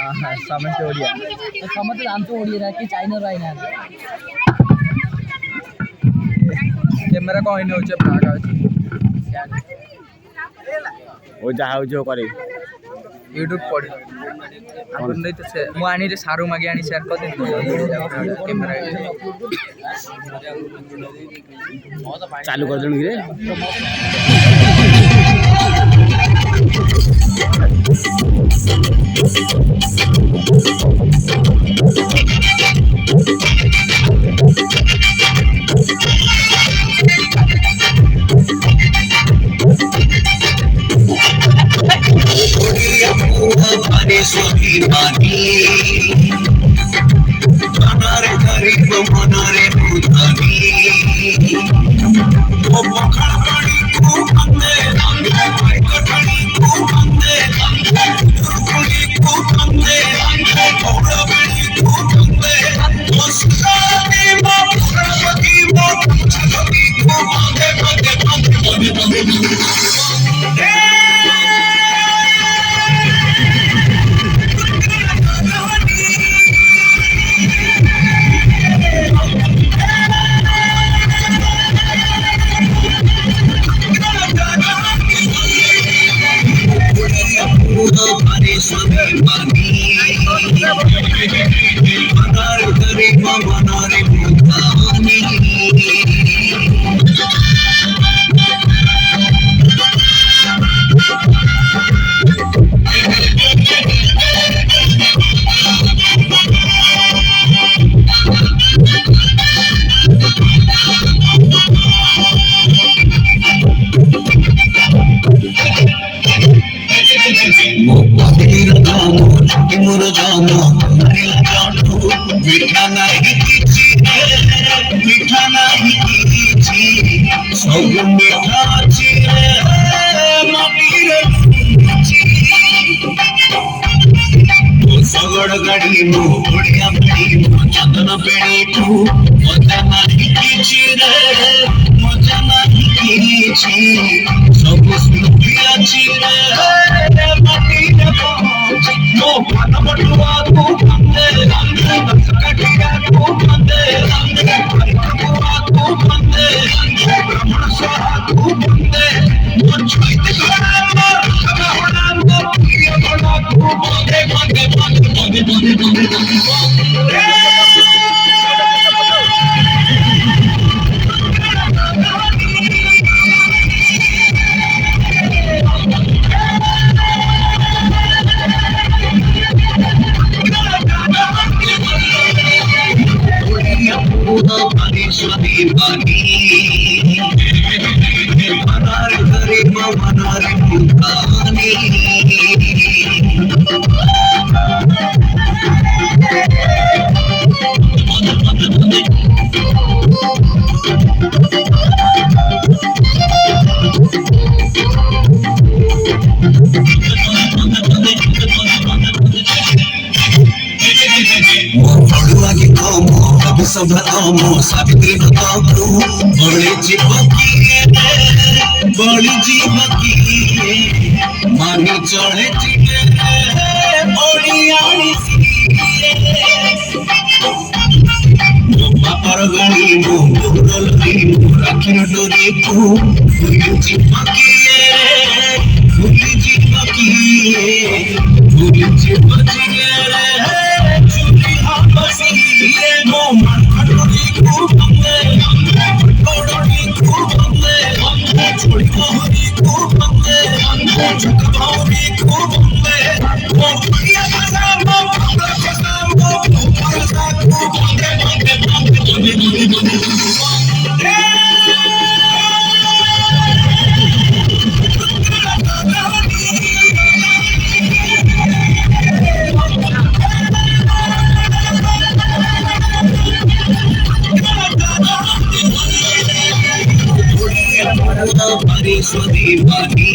ସମସ୍ତେ ଓଡ଼ିଆ ସମସ୍ତେ ଜାଣିଛୁ ଓଡ଼ିଆ କି ଚାଇନା ରହିନା କ୍ୟାମେରା କଣ ହେଇନି ହଉଛି ଓ ଯାହା ହଉଛି ହଉ କରିବି ୟୁଟ୍ୟୁବ ପଢି ମୁଁ ଆଣି ସାରୁ ମାଗି ଆଣି ସେୟାର କରିଦେବି କ୍ୟାମେରା ଚାଲୁ କରିଦେଣୁ କିରେ गाड़ी बढ़िया चंदन पेड़ी मजा नहीं मजा नहीं सब स्मृति अच्छी मो मन बटुआ को बंदे कटिया को बंदे को बंदे ब्राह्मण सहा को बंदे छुईते सावित्री बड़ी जीव की मानी चढ़े बापर गाड़ी राखी डोरी को जीव स्वदीपानी